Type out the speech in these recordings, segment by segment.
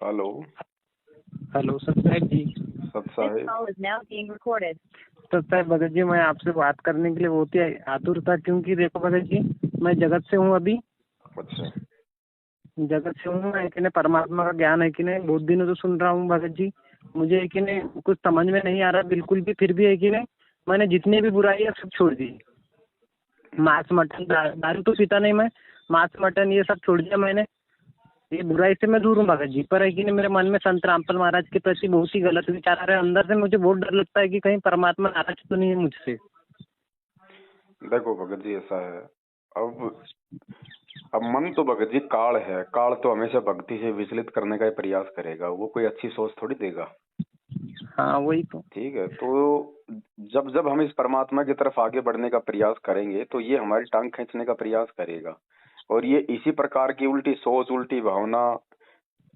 Hello. Hello सत साहब जी। सत साहिब। तो साहब भगत जी, मैं आपसे बात करने के लिए बहुत ही आतुर था, क्योंकि देखो भगत जी, मैं जगत से हूँ अभी। अच्छा। जगत से हूँ मैं, कि नहीं परमात्मा का ज्ञान है कि नहीं, बहुत दिनों से सुन रहा हूँ भगत जी। मुझे है कि नहीं कुछ समझ में नहीं आ रहा बिल्कुल भी, फिर भी है कि नहीं मैंने जितनी भी बुराई है सब छोड़ दी। मांस मटन दारू तो पीता नहीं मैं, मांस मटन ये सब छोड़ दिया मैंने। ये बुराई से मैं दूर हूँ भगत जी, पर है कि नहीं मेरे मन में संत रामपाल महाराज के प्रति बहुत ही गलत विचार आ रहे हैं। अंदर से मुझे बहुत डर लगता है कि कहीं परमात्मा नाराज तो नहीं है मुझसे। देखो भगत जी, ऐसा है। अब मन तो भगत जी काल है। काल तो हमेशा भक्ति से विचलित करने का ही प्रयास करेगा। वो कोई अच्छी सोच थोड़ी देगा। हाँ वही तो। ठीक है, तो जब जब हम इस परमात्मा की तरफ आगे बढ़ने का प्रयास करेंगे तो ये हमारी टांग खींचने का प्रयास करेगा। और ये इसी प्रकार की उल्टी सोच, उल्टी भावना,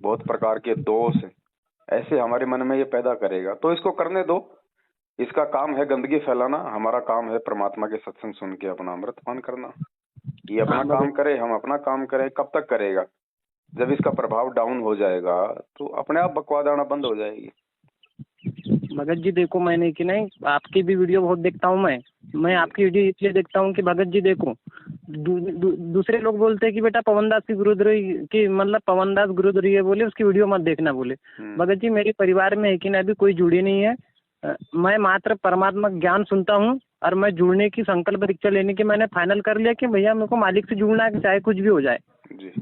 बहुत प्रकार के दोष ऐसे हमारे मन में ये पैदा करेगा। तो इसको करने दो। इसका काम है गंदगी फैलाना, हमारा काम है परमात्मा के सत्संग सुन के अपना अमृतपान करना। ये अपना हाँ काम भगत करे, हम अपना काम करें। कब तक करेगा? जब इसका प्रभाव डाउन हो जाएगा तो अपने आप बकवाद आना बंद हो जाएगी। भगत जी देखो, मैंने कि नहीं आपकी भी वीडियो बहुत देखता हूँ मैं आपकी वीडियो इसलिए देखता हूँ कि भगत जी देखो, दूसरे लोग बोलते हैं कि बेटा पवन दास की गुरुद्रोही की मतलब पवन दास गुरुद्रोही है बोले, उसकी वीडियो मत देखना बोले। भगत जी मेरे परिवार में है कि नहीं अभी कोई जुड़ी नहीं है। मैं मात्र परमात्मा ज्ञान सुनता हूँ, और मैं जुड़ने की संकल्प दीक्षा लेने की मैंने फाइनल कर लिया कि भैया मेरे को मालिक से जुड़ना है, चाहे कुछ भी हो जाए। जी।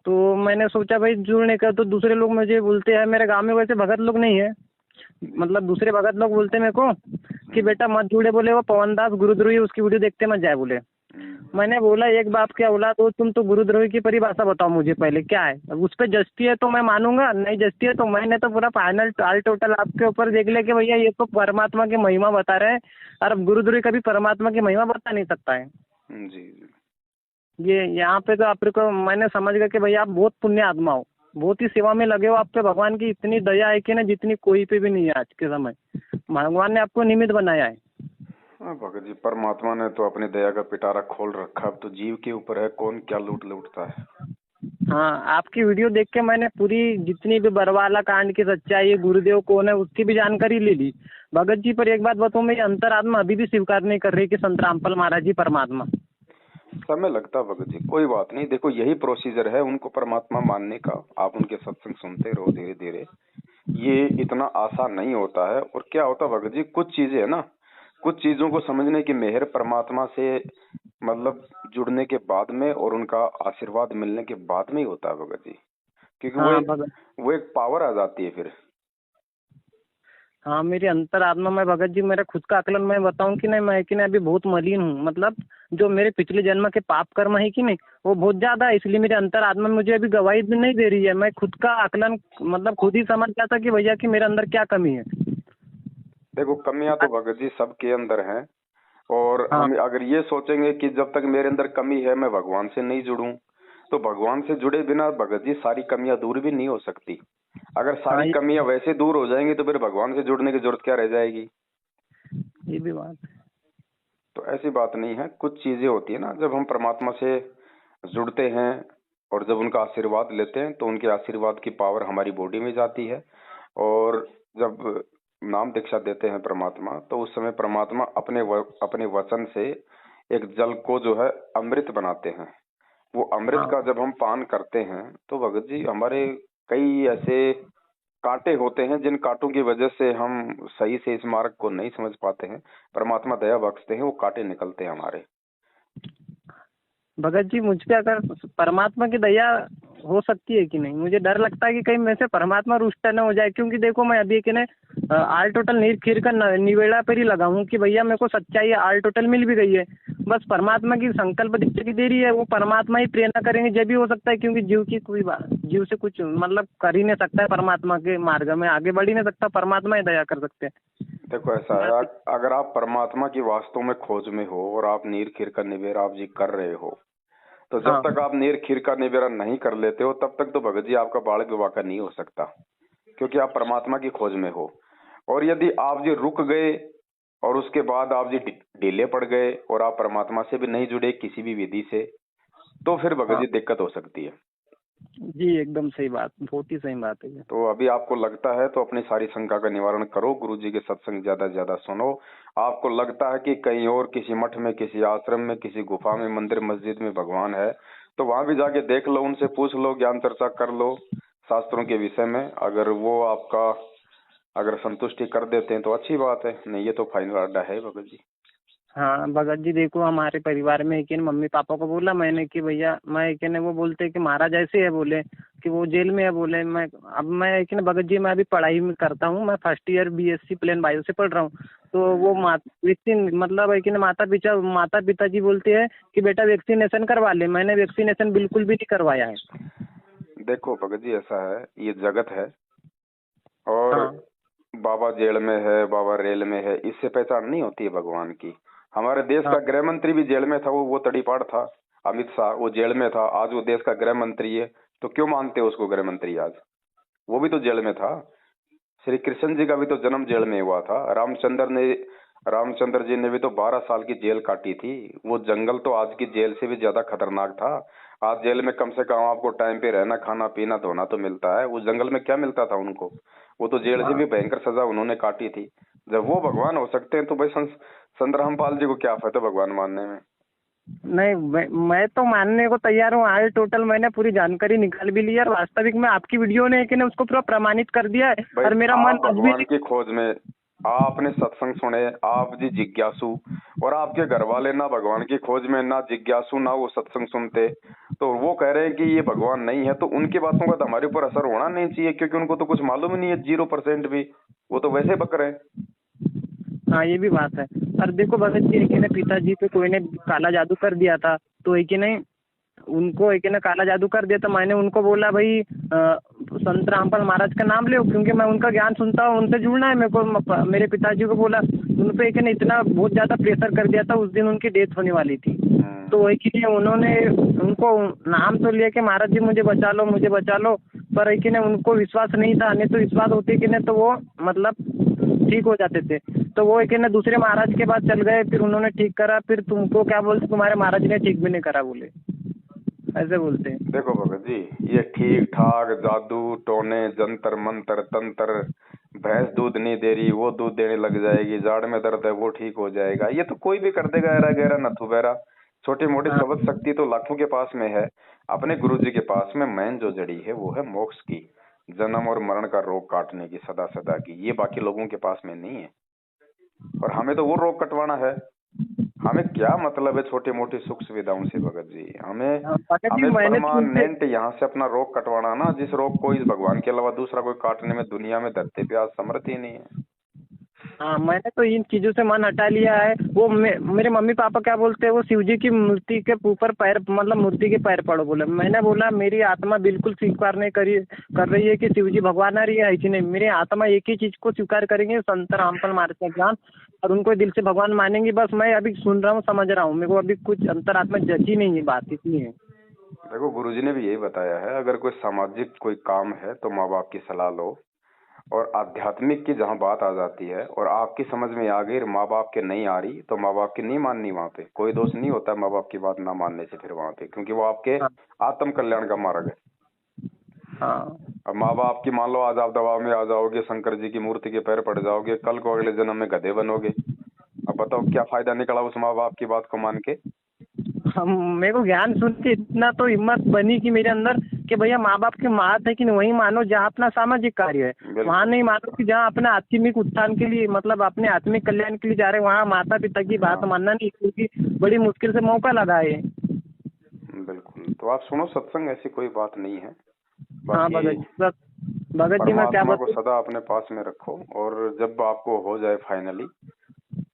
तो मैंने सोचा भाई जुड़ने का, तो दूसरे लोग मुझे बोलते हैं, मेरे गाँव में वैसे भगत लोग नहीं है, मतलब दूसरे भगत लोग बोलते हैं मेरे को कि बेटा मत जुड़े बोले, वो पवन दास गुरुद्रोही उसकी वीडियो देखते मत जाए बोले। मैंने बोला एक बाप क्या बोला, तो तुम तो गुरुद्रोही की परिभाषा बताओ मुझे पहले क्या है, उस पर जस्ती है तो मैं मानूंगा, नहीं जस्ती है तो मैंने तो पूरा फाइनल टाल टोटल आपके ऊपर देख लिया कि भैया ये तो परमात्मा की महिमा बता रहे हैं, और अब गुरुद्रोही कभी परमात्मा की महिमा बता नहीं सकता है। जी। ये यहाँ पे तो आपको मैंने समझ गया कि भैया आप बहुत पुण्य आत्मा हो, बहुत ही सेवा में लगे हो। आप पे भगवान की इतनी दया है कि ना जितनी कोई पे भी नहीं है आज के समय। भगवान ने आपको निमित्त बनाया है। हाँ भगत जी, परमात्मा ने तो अपनी दया का पिटारा खोल रखा। अब तो जीव के ऊपर है कौन क्या लूटता है। हाँ आपकी वीडियो देख के मैंने पूरी जितनी भी बरवाला कांड की सच्चाई है, गुरुदेव कौन है उसकी भी जानकारी ले ली भगत जी। पर एक बात बताऊं, मेरी अंतरात्मा अभी भी स्वीकार नहीं कर रही कि संत रामपाल महाराज जी परमात्मा। समय लगता भगत जी, कोई बात नहीं। देखो यही प्रोसीजर है उनको परमात्मा मानने का। आप उनके सत्संग सुनते रहो धीरे धीरे। ये इतना आसान नहीं होता है। और क्या होता भगत जी, कुछ चीजें है ना, कुछ चीजों को समझने की मेहर परमात्मा से मतलब जुड़ने के बाद में और उनका आशीर्वाद मिलने के बाद में ही होता है भगत जी। क्योंकि हाँ भगत। वो एक पावर आ जाती है फिर। हाँ मेरी अंतरात्मा में भगत जी, मेरा खुद का आकलन मैं बताऊं कि नहीं, मैं कि नहीं अभी बहुत मलिन हूँ। मतलब जो मेरे पिछले जन्म के पाप कर्म है कि नहीं वो बहुत ज्यादा है, इसलिए मेरी अंतरात्मा मुझे अभी गवाही भी नहीं दे रही है। मैं खुद का आकलन मतलब खुद ही समझ गया था कि भैया कि मेरे अंदर क्या कमी है। देखो कमियां तो भगत जी सबके अंदर हैं। और हाँ हम अगर ये सोचेंगे कि जब तक मेरे अंदर कमी है मैं भगवान से नहीं जुड़ूं, तो भगवान से जुड़े बिना भगत जी सारी कमियां दूर भी नहीं हो सकती। अगर हाँ सारी कमियां वैसे दूर हो जाएंगी तो फिर भगवान से जुड़ने की जरूरत क्या रह जाएगी। ये भी बात है। तो ऐसी बात नहीं है। कुछ चीजें होती है ना, जब हम परमात्मा से जुड़ते हैं और जब उनका आशीर्वाद लेते हैं तो उनके आशीर्वाद की पावर हमारी बॉडी में जाती है। और जब नाम दीक्षा देते हैं परमात्मा, तो उस समय परमात्मा अपने वचन से एक जल को जो है अमृत बनाते हैं। वो अमृत हाँ का जब हम पान करते हैं तो भगत जी हमारे कई ऐसे कांटे होते हैं जिन कांटों की वजह से हम सही से इस मार्ग को नहीं समझ पाते हैं। परमात्मा दया बख्शते हैं, वो कांटे निकलते हैं हमारे। भगत जी मुझ पे अगर परमात्मा की दया हो सकती है कि नहीं, मुझे डर लगता है कि कहीं मेरे से परमात्मा रुष्ट न हो जाए। क्योंकि देखो मैं अभी कि नहीं आल टोटल नीर खीर का निवेड़ा पर ही लगा हूँ कि भैया मेरे को सच्चाई आल टोटल मिल भी गई है, बस परमात्मा की संकल्प दीक्षा की देरी है। वो परमात्मा ही प्रेरणा करेंगे जब भी हो सकता है, क्योंकि जीव की कोई जीव से कुछ मतलब कर ही नहीं सकता है, परमात्मा के मार्ग में आगे बढ़ ही नहीं सकता, परमात्मा ही दया कर सकते हैं। देखो ऐसा है, अगर आप परमात्मा की वास्तव में खोज में हो और आप नीर खीर का निवेड़ा आप जी कर रहे हो, तो जब हाँ तक आप नीर खीर का निवेड़ा नहीं कर लेते हो तब तक तो भगत जी आपका बाल विवाह का नहीं हो सकता। क्योंकि आप परमात्मा की खोज में हो। और यदि आप जी रुक गए और उसके बाद आप जी ढीले पड़ गए और आप परमात्मा से भी नहीं जुड़े किसी भी विधि से, तो फिर भगत हाँ जी दिक्कत हो सकती है। जी एकदम सही बात, बहुत ही सही बात है ये। तो अभी आपको लगता है तो अपनी सारी शंका का निवारण करो, गुरुजी के सत्संग ज्यादा से ज्यादा सुनो। आपको लगता है कि कहीं और किसी मठ में, किसी आश्रम में, किसी गुफा में, मंदिर मस्जिद में भगवान है, तो वहां भी जाके देख लो, उनसे पूछ लो, ज्ञान चर्चा कर लो शास्त्रों के विषय में। अगर वो आपका अगर संतुष्टि कर देते हैं तो अच्छी बात है, नहीं ये तो फाइनल अड्डा है भगत जी। हाँ भगत जी देखो, हमारे परिवार में एक मम्मी पापा को बोला मैंने कि भैया, मैं एक ने वो बोलते कि महाराज ऐसे है, बोले कि वो जेल में है, बोले मैं अब मैं एक भगत जी मैं अभी पढ़ाई में करता हूँ, मैं first year BSc plain bio से पढ़ रहा हूँ। तो वो वैक्सीन मतलब एक माता पिताजी बोलते हैं कि बेटा वैक्सीनेशन करवा ले, मैंने वैक्सीनेशन बिल्कुल भी नहीं करवाया है। देखो भगत जी ऐसा है, ये जगत है और हाँ बाबा जेल में है, बाबा रेल में है, इससे पहचान नहीं होती है भगवान की। हमारे देश हाँ का गृह मंत्री भी जेल में था, वो तड़ीपार था, अमित शाह, वो जेल में था। आज वो देश का गृह मंत्री है, तो क्यों मानते हो उसको गृह मंत्री आज? वो भी तो जेल में था। श्री कृष्ण जी का भी तो जन्म जेल में हुआ था। रामचंद्र जी ने भी तो 12 साल की जेल काटी थी। वो जंगल तो आज की जेल से भी ज्यादा खतरनाक था। आज जेल में कम से कम आपको टाइम पे रहना, खाना पीना, धोना तो मिलता है। उस जंगल में क्या मिलता था उनको? वो तो जेल से भी भयंकर सजा उन्होंने काटी थी। जब वो भगवान हो सकते हैं तो भाई संत रामपाल जी को क्या फायदा भगवान मानने में? नहीं, मैं तो मानने को तैयार हूँ। आज टोटल मैंने पूरी जानकारी निकाल भी ली है और वास्तविक में आपकी वीडियो ने कि उसको पूरा प्रमाणित कर दिया है। भाई और मेरा मन आप आज भी भगवान की खोज में, आपने सत्संग सुने, आप जी जिज्ञासु, और आपके घर वाले ना भगवान की खोज में, ना जिज्ञासु, ना वो सत्संग सुनते, तो वो कह रहे हैं कि ये भगवान नहीं है, तो उनकी बातों का तो हमारे ऊपर असर होना नहीं चाहिए, क्योंकि उनको तो कुछ मालूम ही नहीं है, 0% भी। वो तो वैसे बक रहे हैं। हाँ ये भी बात है। और देखो भगत जी, एक ने पिताजी पे कोई ने काला जादू कर दिया था, तो एक नहीं उनको एक ने काला जादू कर दिया, तो मैंने उनको बोला भाई संत रामपाल महाराज का नाम लो, क्योंकि मैं उनका ज्ञान सुनता हूँ, उनसे जुड़ना है मेरे को। मेरे पिताजी को बोला, उन पे एक ने इतना बहुत ज्यादा प्रेशर कर दिया था, उस दिन उनकी डेथ होने वाली थी। तो एक ही उन्होंने उनको नाम तो लिया कि महाराज जी मुझे बचा लो, मुझे बचा लो, पर एक ने उनको विश्वास नहीं था। नहीं तो विश्वास होते कि नहीं तो वो मतलब ठीक हो जाते थे। तो वो एक ने दूसरे महाराज के पास चल गए, फिर उन्होंने ठीक करा, फिर तुमको क्या बोलते, तुम्हारे महाराज ने ठीक भी नहीं करा, बोले ऐसे बोलते हैं। देखो भगत जी, ये ठीक ठाक जादू टोने, जंतर मंतर तंत्र, भैंस दूध नहीं दे रही वो दूध देने लग जाएगी, जाड़ में दर्द है वो ठीक हो जाएगा, ये तो कोई भी कर देगा, ऐरा गहरा नथु बहरा। छोटी मोटी हाँ शब्द शक्ति तो लाखों के पास में है। अपने गुरु जी के पास में मेन जो जड़ी है वो है मोक्ष की, जन्म और मरण का रोग काटने की, सदा सदा की। ये बाकी लोगों के पास में नहीं है, और हमें तो वो रोग कटवाना है। हमें क्या मतलब है छोटी मोटी सुख सुविधाओं से भगत जी? हमें हाँ, भगत जी हमें मैंने तो उनसे परमानेंट यहाँ से अपना रोग कटवाना ना, जिस रोग को इस भगवान के अलावा दूसरा कोई काटने में दुनिया में धरती पे आज समर्थ ही नहीं है। हाँ मैंने तो इन चीजों से मन हटा लिया है। वो मेरे मम्मी पापा क्या बोलते हैं, वो शिव जी की मूर्ति के ऊपर पैर मतलब मूर्ति के पैर पड़ो, बोले। मैंने बोला मेरी आत्मा बिल्कुल स्वीकार नहीं कर रही है कि शिव जी भगवान आ रही है ऐसी नहीं। मेरी आत्मा एक ही चीज को स्वीकार करेंगे, संत रामपाल महाराज का ज्ञान, और उनको दिल से भगवान मानेंगे। बस मैं अभी सुन रहा हूँ, समझ रहा हूँ, मेरे को अभी कुछ अंतरात्मा जची नहीं है, बात इतनी है। देखो गुरुजी ने भी यही बताया है, अगर कोई सामाजिक कोई काम है तो माँ बाप की सलाह लो, और आध्यात्मिक की जहाँ बात आ जाती है और आपकी समझ में आ गई, माँ बाप के नहीं आ रही, तो माँ बाप की नहीं माननी। वहाँ पे कोई दोष नहीं होता माँ बाप की बात ना मानने से फिर वहाँ पे, क्योंकि वो आपके हाँ आत्म कल्याण का मार्ग है। हाँ अब माँ बाप की मान लो आज आप दबाव में आ जाओगे, शंकर जी की मूर्ति के पैर पड़ जाओगे, कल को अगले जन्म में गधे बनोगे। अब बताओ क्या फायदा निकला उस माँ बाप की बात को मान के? हम मेरे को ज्ञान सुन के इतना तो हिम्मत बनी कि मेरे अंदर कि भैया माँ बाप की बात है कि वही मानो जहाँ अपना सामाजिक कार्य है, वहाँ नहीं मानो कि जहाँ अपने आत्मिक उत्थान के लिए मतलब अपने आत्मिक कल्याण के लिए जा रहे हैं, वहाँ माता पिता की बात मानना नहीं, क्योंकि बड़ी मुश्किल से मौका लगा है। बिल्कुल, तो आप सुनो सत्संग, ऐसी कोई बात नहीं है। हाँ बाकी भगत जी, बस भगत जी मैं क्या परमात्मा को बताऊँ। सदा अपने पास में रखो, और जब आपको हो जाए फाइनली,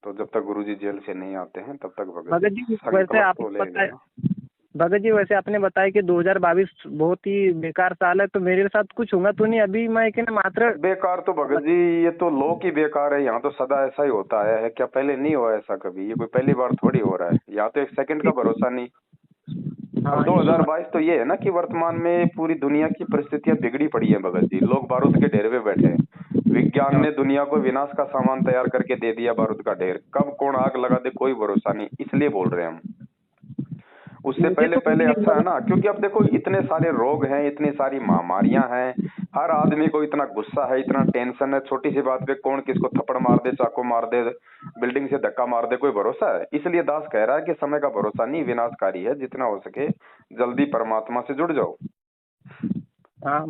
तो जब तक गुरुजी जेल से नहीं आते हैं तब तक भगत जी भगत जी वैसे संकल्प तो आपने ले बताया, लेना। भगत जी वैसे आपने बताया कि 2022 बहुत ही बेकार साल है, तो मेरे साथ कुछ होगा तो नहीं? अभी मैं कि मात्र बेकार तो भगत जी, ये तो लोक ही बेकार है। यहाँ तो सदा ऐसा ही होता आया है, क्या पहले नहीं हुआ ऐसा कभी? ये कोई पहली बार थोड़ी हो रहा है। यहाँ तो एक सेकंड का भरोसा नहीं। अब हाँ ये तो 2022 तो ये है ना कि वर्तमान में पूरी दुनिया की परिस्थितियां बिगड़ी पड़ी है भगत जी। लोग बारूद के ढेर पे बैठे हैं। विज्ञान हाँ ने दुनिया को विनाश का सामान तैयार करके दे दिया, बारूद का ढेर। कब कौन आग लगा दे कोई भरोसा नहीं, इसलिए बोल रहे हैं हम। उससे मुझे तो पहले कुछ अच्छा है नहीं ना, क्योंकि अब देखो इतने सारे रोग हैं, इतनी सारी महामारियां हैं, हर आदमी को इतना गुस्सा है, इतना टेंशन है, छोटी सी बात पे कौन किसको थप्पड़ मार दे, चाकू मार दे, बिल्डिंग से धक्का मार दे, कोई भरोसा है? इसलिए दास कह रहा है कि समय का भरोसा नहीं, विनाशकारी है, जितना हो सके जल्दी परमात्मा से जुड़ जाओ। हाँ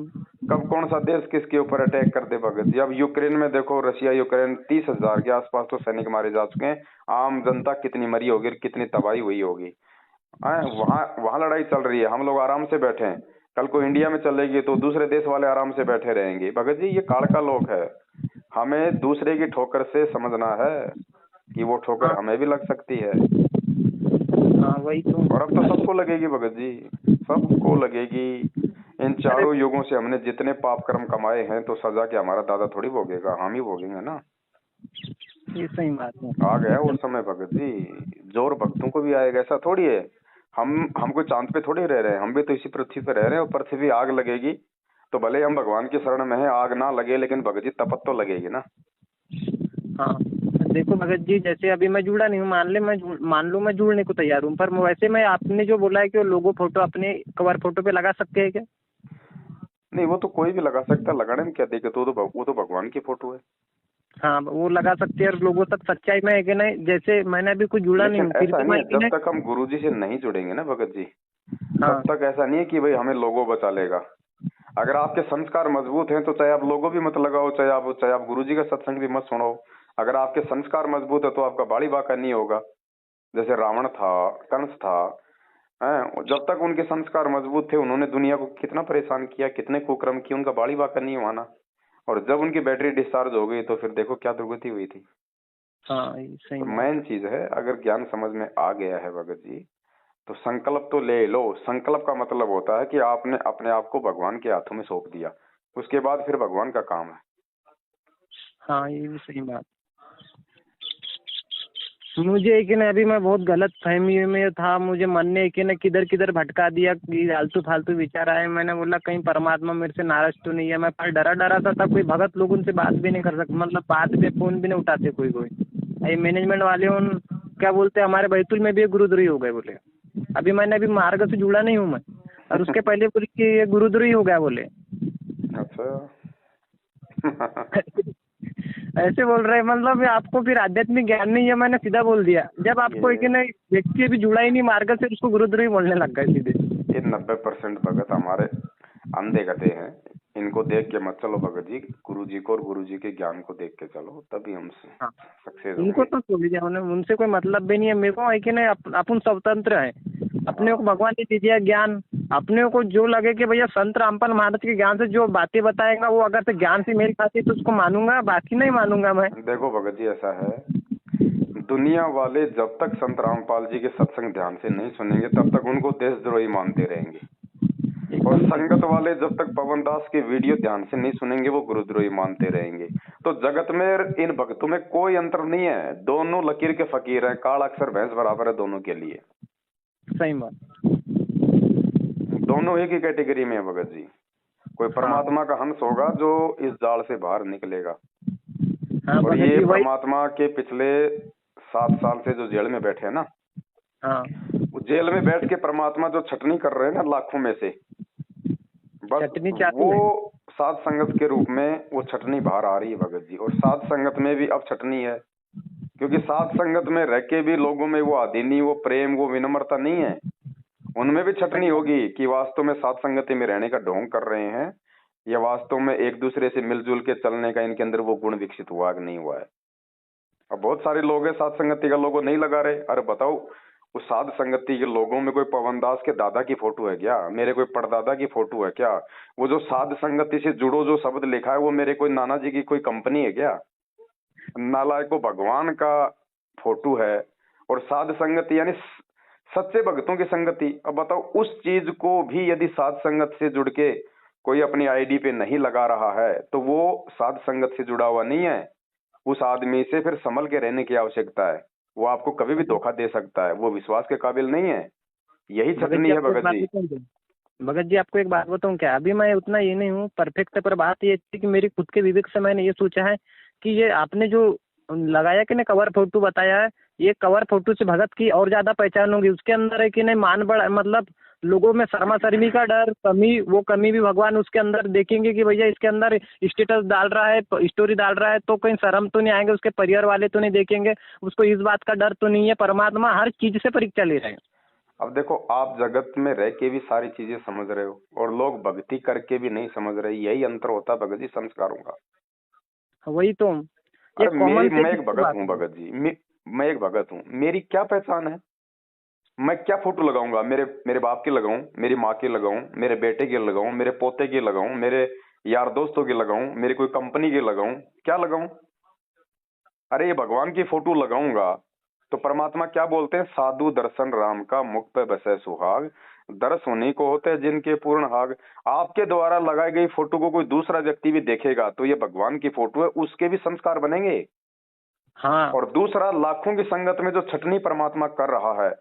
कब कौन सा देश किसके ऊपर अटैक कर दे भगत जी। अब यूक्रेन में देखो, रशिया यूक्रेन 30,000 के आसपास तो सैनिक मारे जा चुके हैं, आम जनता कितनी मरी होगी, कितनी तबाही हुई होगी। वहां वहां लड़ाई चल रही है, हम लोग आराम से बैठे हैं। कल को इंडिया में चलेगी तो दूसरे देश वाले आराम से बैठे रहेंगे। भगत जी ये काल का लोक है, हमें दूसरे की ठोकर से समझना है कि वो ठोकर हाँ हमें भी लग सकती है। हाँ, वही तो। और अब तो सबको लगेगी भगत जी, सबको लगेगी। इन अरे चारों युगों से हमने जितने पाप कर्म कमाए हैं तो सजा के हमारा दादा थोड़ी भोगेगा, हम ही भोगेंगे ना। ये सही बात है। आ गया वो समय भगत जी, जोर भक्तों को भी आएगा, ऐसा थोड़ी है। हम कोई चांद पे थोड़ी रह रहे हैं, हम भी तो इसी पृथ्वी पे रह रहे हैं। और पृथ्वी आग लगेगी तो भले हम भगवान की शरण में है, आग ना लगे लेकिन भगत जी तपत तो लगेगी ना। हाँ देखो भगत जी, जैसे अभी मैं जुड़ा नहीं हूँ, मान लो मैं जुड़ने को तैयार हूँ, पर वैसे मैं, आपने जो बोला है कि वो लोगो फोटो अपने कवर फोटो पे लगा सकते हैं क्या? नहीं वो तो कोई भी लगा सकता है, लगाने में क्या दिक्कत, वो तो भगवान की फोटो है। हाँ वो लगा सकते हैं, और लोगों तक सच्चाई में है कि नहीं, जैसे मैंने अभी कुछ जुड़ा नहीं लेकिन हूँ फिर ऐसा भी नहीं मैं है, कि जब नहीं। तक हम गुरुजी से नहीं जुड़ेंगे ना भगत जी, तब हाँ तक ऐसा नहीं है कि भाई हमें लोगो बचा लेगा। अगर आपके संस्कार मजबूत हैं तो चाहे आप लोगो भी मत लगाओ, चाहे आप गुरुजी का सत्संग भी मत सुनो। अगर आपके संस्कार मजबूत है तो आपका बाड़ी बाका नहीं होगा। जैसे रावण था, कंस था, हैं, जब तक उनके संस्कार मजबूत थे उन्होंने दुनिया को कितना परेशान किया, कितने कुकर्म किए, उनका बाड़ी बाका नहीं हुआ ना। और जब उनकी बैटरी डिस्चार्ज हो गई तो फिर देखो क्या दुर्गति हुई थी। हाँ, ये सही तो बात। मेन चीज है, अगर ज्ञान समझ में आ गया है भगत जी तो संकल्प तो ले लो। संकल्प का मतलब होता है कि आपने अपने आप को भगवान के हाथों में सौंप दिया, उसके बाद फिर भगवान का काम है। हाँ ये भी सही बात। मुझे कि ना अभी मैं बहुत गलत फहमी में था, मुझे मन ने कि ना किधर किधर भटका दिया कि आलतू फालतू विचार आए। मैंने बोला कहीं परमात्मा मेरे से नाराज तो नहीं है। मैं पर डरा डरा सा था, कोई भगत लोग उनसे बात भी नहीं कर सकता, मतलब बात पे फोन भी नहीं उठाते कोई कोई। ये मैनेजमेंट वाले उन क्या बोलते हैं, हमारे बैतूल में भी एक गुरुद्रोही हो गए बोले। अभी मैंने अभी मार्ग से जुड़ा नहीं हूँ मैं, और उसके पहले बोले कि ये गुरुद्रोही हो गया बोले। अच्छा। ऐसे बोल रहे हैं, मतलब आपको फिर आध्यात्मिक ज्ञान नहीं है, मैंने सीधा बोल दिया। जब आपको एक ये ना व्यक्ति अभी जुड़ा ही नहीं मार्ग से, उसको गुरुद्रोही बोलने लग गए सीधे। ये 90% भगत हमारे अंधे गधे हैं। इनको देख के मत चलो भगत जी, गुरु जी को और गुरु जी के ज्ञान को देख के चलो, तभी हम हाँ सक्सेस उनको होंगे। तो छोड़ दीजिए, उनसे कोई मतलब भी नहीं है मेरे को, है कि नहीं। अपन स्वतंत्र है, अपने को भगवान ने दे दिया ज्ञान। अपने को जो लगे कि भैया संत रामपाल महाराज के ज्ञान से जो बातें बताएगा वो अगर से ज्ञान से मेल खाती है तो उसको मानूंगा, बाकी नहीं मानूंगा मैं। देखो भगत जी ऐसा है, दुनिया वाले जब तक संत रामपाल जी के सत्संग ध्यान से नहीं सुनेंगे तब तक उनको देशद्रोही मानते रहेंगे। और एकदम संगत वाले जब तक पवन दास के वीडियो ध्यान से नहीं सुनेंगे वो गुरुद्रोही मानते रहेंगे। तो जगत में इन भक्तों में कोई अंतर नहीं है, दोनों लकीर के फकीर हैं, काल अक्षर भैंस बराबर है दोनों के लिए। सही बात। दोनों एक ही कैटेगरी में है भगत जी। कोई हाँ परमात्मा का हंस होगा जो इस जाल से बाहर निकलेगा। हाँ और भगत ये जी वही। परमात्मा के पिछले 7 साल से जो जेल में बैठे हैं ना, हाँ वो जेल में बैठ के परमात्मा जो छटनी कर रहे हैं ना लाखों में से, बस चटनी वो चालू है। साध संगत के रूप में वो छटनी बाहर आ रही है भगत जी। और साध संगत में भी अब छटनी है, क्योंकि साध संगत में रह के भी लोगों में वो आदीनी, वो प्रेम, वो विनम्रता नहीं है। उनमें भी छटनी सही बात। होगी कि वास्तव में साध संगति में रहने का ढोंग कर रहे हैं या वास्तव में एक दूसरे से मिलजुल के चलने का इनके अंदर वो गुण विकसित हुआ कि नहीं हुआ है। अब बहुत सारे लोग हैं साध संगति का लोगो नहीं लगा रहे। अरे बताओ, उस साध संगति के लोगों में कोई पवन दास के दादा की फोटो है क्या, मेरे कोई परदादा की फोटो है क्या? वो जो साध संगति से जुड़ो जो शब्द लिखा है वो मेरे कोई नाना जी की कोई कंपनी है क्या? नालायक को भगवान का फोटो है। और साध संगति यानी सच्चे भक्तों की संगति। अब बताओ, उस चीज को भी यदि साध संगत से जुड़ के कोई अपनी आईडी पे नहीं लगा रहा है तो वो साध संगत से जुड़ा हुआ नहीं है। उस आदमी से फिर संभल के रहने की आवश्यकता है, वो आपको कभी भी धोखा दे सकता है, वो विश्वास के काबिल नहीं है। यही भगत छटनी जी है आपको एक भगत बात जी। बताऊं क्या? भगत जी आपको एक बात बताऊं क्या, अभी मैं उतना ये नहीं हूँ परफेक्ट, पर बात ये थी कि मेरी खुद के विवेक से मैंने ये सोचा है कि ये आपने जो लगाया कि ना कवर फोटो बताया है, ये कवर फोटो से भगत की और ज्यादा पहचान होगी। उसके अंदर है कि नहीं मान बढ़ मतलब लोगों में शर्मा शर्मी का डर, कमी, वो कमी भी भगवान उसके अंदर देखेंगे कि भैया इसके अंदर स्टेटस डाल रहा है, स्टोरी डाल रहा है, तो कहीं शर्म तो नहीं आएंगे, उसके परिवार वाले तो नहीं देखेंगे, उसको इस बात का डर तो नहीं है। परमात्मा हर चीज से परीक्षा ले रहे हैं। अब देखो, आप जगत में रह के भी सारी चीजें समझ रहे हो और लोग भक्ति करके भी नहीं समझ रहे। यही अंतर होता है भगत जी संस्कारों का। वही तो, ये अरे कॉमन मैं सेंस एक की भगत बात हूँ है। भगत जी, मैं एक भगत हूँ। मेरी क्या पहचान है? मैं क्या फोटो लगाऊंगा? मेरे मेरे बाप की लगाऊं, मेरी माँ की लगाऊं, मेरे बेटे की लगाऊं, मेरे पोते की लगाऊं, मेरे यार दोस्तों की लगाऊं, मेरी कोई कंपनी की लगाऊं? क्या लगाऊं? अरे ये भगवान की फोटो लगाऊंगा तो परमात्मा क्या बोलते हैं? साधु दर्शन राम का, मुख पे बसे सुहाग, दर्श उन्हीं को होते हैं जिनके पूर्ण हाग। आपके द्वारा लगाई गई फोटो को कोई दूसरा व्यक्ति भी देखेगा तो ये भगवान की फोटो है, उसके भी संस्कार बनेंगे। हाँ, और दूसरा, लाखों की संगत में जो छटनी परमात्मा कर रहा है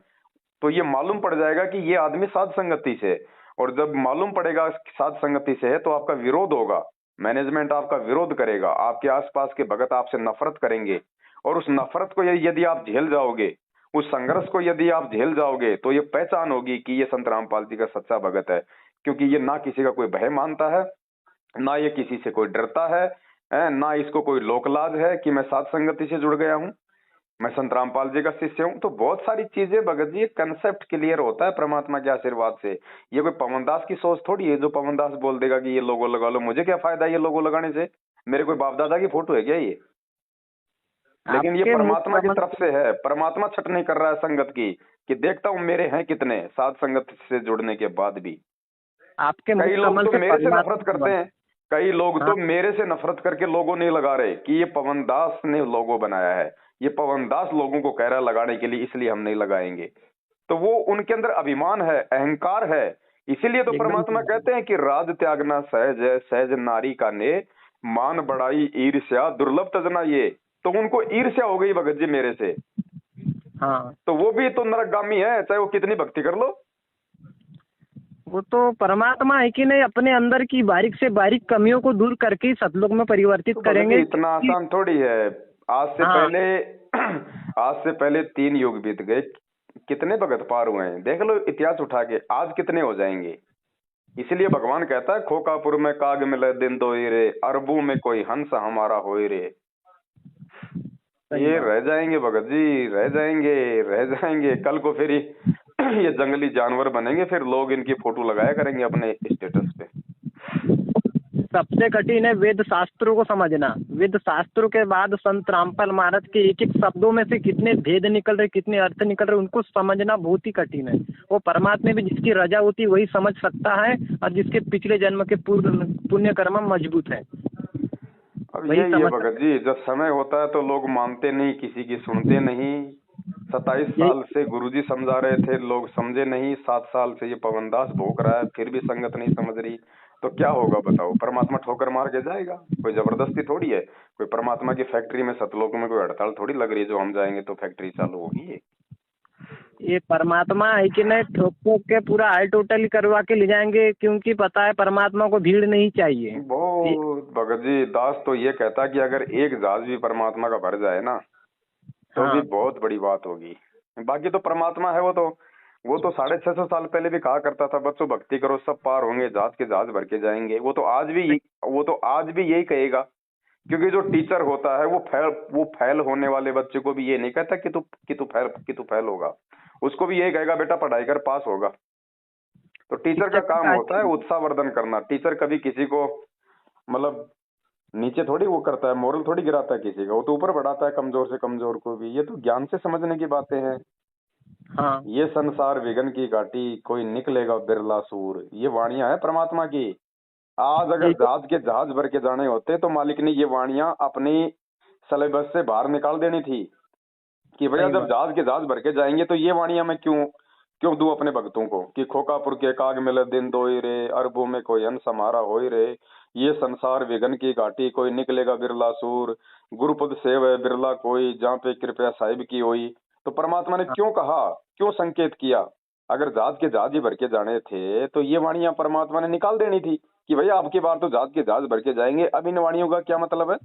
तो ये मालूम पड़ जाएगा कि ये आदमी साध संगति से। और जब मालूम पड़ेगा कि साध संगति से है तो आपका विरोध होगा, मैनेजमेंट आपका विरोध करेगा, आपके आसपास के भगत आपसे नफरत करेंगे। और उस नफरत को यदि आप झेल जाओगे, उस संघर्ष को यदि आप झेल जाओगे, तो ये पहचान होगी कि ये संत रामपाल जी का सच्चा भगत है। क्योंकि ये ना किसी का कोई भय मानता है, ना ये किसी से कोई डरता है, ना इसको कोई लोकलाज है कि मैं साध संगति से जुड़ गया हूँ, मैं संत रामपाल जी का शिष्य हूँ। तो बहुत सारी चीजें भगत जी, कंसेप्ट क्लियर होता है परमात्मा के आशीर्वाद से। ये कोई पवनदास की सोच थोड़ी है जो पवनदास बोल देगा कि ये लोगो लगा लो, मुझे क्या फायदा ये लोगो लगाने से, मेरे कोई बाप दादा की फोटो है क्या ये? लेकिन ये आपके मुख परमात्मा की कमल तरफ से है। परमात्मा छट नहीं कर रहा है संगत की, कि देखता हूँ मेरे हैं कितने साध संगत से जुड़ने के बाद भी। आपके मुख कई लोग कमल तो से मेरे से परमात्मा नफरत की करते बात। हैं, कई लोग हाँ, तो मेरे से नफरत करके लोगो नहीं लगा रहे कि ये पवनदास ने लोगो बनाया है, ये पवनदास लोगों को कह रहा है लगाने के लिए, इसलिए हम नहीं लगाएंगे। तो वो उनके अंदर अभिमान है, अहंकार है। इसीलिए तो एकदम परमात्मा सही कहते हैं कि राज त्यागना सहज है, सहज नारी का ने, मान बढ़ाई ईर्ष्या दुर्लभ तजना ये। तो उनको ईर्ष्या हो गई भगत जी मेरे से, हाँ, तो वो भी तो नरकगामी है, चाहे वो कितनी भक्ति कर लो। वो तो परमात्मा है कि नहीं, अपने अंदर की बारीक से बारीक कमियों को दूर करके ही सतलोक में परिवर्तित तो भगत जी करेंगे इतना कि। आसान थोड़ी है। आज से हाँ, पहले आज से पहले 3 युग बीत गए, कितने भगत पार हुए हैं देख लो इतिहास उठा के, आज कितने हो जाएंगे। इसलिए भगवान कहता है खोकापुर में काग मिले दिन दो रे, अरबों में कोई हंस हमारा होए रे। सही ये बात। रह जाएंगे भगत जी, रह जाएंगे, रह जाएंगे। कल को फिर ये जंगली जानवर बनेंगे, फिर लोग इनकी फोटो लगाया करेंगे अपने स्टेटस पे। सबसे कठिन है वेद शास्त्रों को समझना। वेद शास्त्रों के बाद संत रामपाल महाराज के एक एक शब्दों में से कितने भेद निकल रहे, कितने अर्थ निकल रहे, उनको समझना बहुत ही कठिन है। वो परमात्मा भी जिसकी रजा होती है वही समझ सकता है, और जिसके पिछले जन्म के पूर्व पुण्य कर्म मजबूत है अब वही यही है समझ भगत सकता जी, जब समय होता है तो लोग मानते नहीं, किसी की सुनते नहीं। 27 है। साल से गुरुजी समझा रहे थे, लोग समझे नहीं। 7 साल से ये पवनदास भोग रहा है, फिर भी संगत नहीं समझ रही। तो क्या होगा बताओ? परमात्मा ठोकर मार के जाएगा? कोई जबरदस्ती थोड़ी है। कोई परमात्मा की फैक्ट्री में सतलोक में कोई हड़ताल थोड़ी लग रही है जो हम जाएंगे तो फैक्ट्री चालू होगी। ये परमात्मा है कि नहीं, ठोक ठोक के पूरा हाई टोटली करवा के ले जाएंगे, क्योंकि पता है परमात्मा को भीड़ नहीं चाहिए। बहुत भगत जी, दास तो ये कहता है कि अगर एक जहाज भी परमात्मा का भर जाए ना तो भी हाँ, बहुत बड़ी बात होगी। बाकी तो परमात्मा है, वो तो 650 साल पहले भी कहा करता था, बच्चों भक्ति करो सब पार होंगे, जहाज के जहाज भर के जाएंगे। वो तो आज भी यही कहेगा। क्योंकि जो टीचर होता है वो फेल होने वाले बच्चे को भी ये नहीं कहता कि तू फेल होगा, उसको भी यही कहेगा बेटा पढ़ाई कर पास होगा। तो टीचर का शिक्षक काम का होता है उत्साहवर्धन करना। टीचर कभी किसी को मतलब नीचे थोड़ी वो करता है, मोरल थोड़ी गिराता है किसी का, वो तो ऊपर बढ़ाता है कमजोर से कमजोर को भी। ये तो ज्ञान से समझने की बातें हैं। हाँ, ये संसार विघन की घाटी, कोई निकलेगा बिरला सूर, ये वाणियां है परमात्मा की। आज अगर एक जहाज के जहाज भर के जाने होते तो मालिक ने ये वाणियां अपनी सिलेबस से बाहर निकाल देनी थी कि भैया सही जब बात। जहाज के जहाज भर के जाएंगे तो ये वाणियां मैं क्यों क्यों दूं अपने भक्तों को, कि खोकापुर के काग मिले दिन दोई रे, अरबों में कोई अंश हमारा होई रे, ये संसार विघन की घाटी, कोई निकलेगा बिरला सूर, गुरुपद सेव है बिरला कोई, जहाँ पे कृपया साहिब की होई। तो परमात्मा ने हाँ, क्यों कहा, क्यों संकेत किया? अगर जहाज के जहाज ही भर के जाने थे तो ये वाणियां परमात्मा ने निकाल देनी थी कि भैया आपकी बार तो जहाज के जहाज भर के जाएंगे, अब इन वाणियों का क्या मतलब है।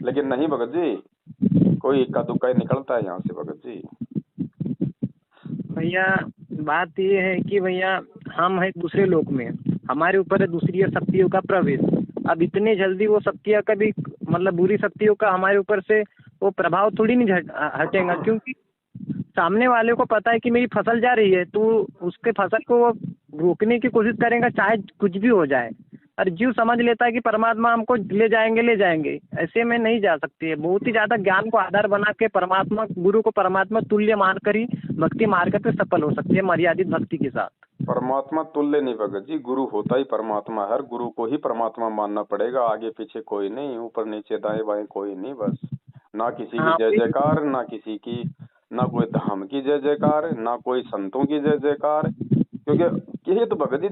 लेकिन नहीं भगत जी, कोई इक्का दुक्का ही निकलता है यहाँ से भगत जी। भैया बात ये है कि भैया हम हैं दूसरे लोक में, हमारे ऊपर है दूसरी शक्तियों का प्रवेश। अब इतने जल्दी वो शक्तियाँ कभी मतलब बुरी शक्तियों का हमारे ऊपर से वो प्रभाव थोड़ी नहीं हटेगा, क्योंकि सामने वाले को पता है कि मेरी फसल जा रही है, तो उसके फसल को वो रोकने की कोशिश करेगा चाहे कुछ भी हो जाए। और जीव समझ लेता है कि परमात्मा हमको ले जाएंगे, ऐसे में नहीं जा सकती है। बहुत ही ज़्यादा ज्ञान को आधार बना के परमात्मा गुरु को परमात्मा तुल्य मानकर ही भक्ति मार्ग पे सफल हो सकती है, मर्यादित भक्ति के साथ। परमात्मा तुल्य नहीं भगत जी, गुरु होता ही परमात्मा है, गुरु को ही परमात्मा मानना पड़ेगा, आगे पीछे कोई नहीं, ऊपर नीचे दाएं बाएं कोई नहीं, बस ना किसी की जय जयकार, ना किसी की, ना कोई धाम की जय जयकार, ना कोई संतों की जय जयकार। क्योंकि ये तो भगत जी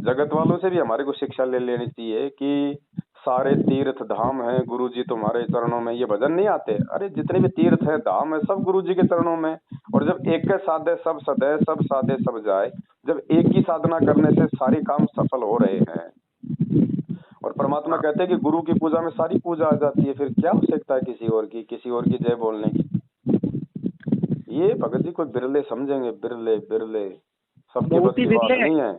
जगत वालों से भी हमारे को शिक्षा ले लेनी चाहिए कि सारे तीर्थ धाम हैं गुरु जी तुम्हारे चरणों में। ये भजन नहीं आते, अरे जितने भी तीर्थ है धाम है सब गुरु जी के चरणों में। और जब एक के साधे सब सदय, सब साधे सब जाए, जब एक ही साधना करने से सारे काम सफल हो रहे हैं, और परमात्मा कहते हैं कि गुरु की पूजा में सारी पूजा आ जाती है, फिर क्या आवश्यकता है किसी और की जय बोलने की। ये भगत जी कोई बिरले समझेंगे, बिरले बिरले, सबके बस की बात नहीं है।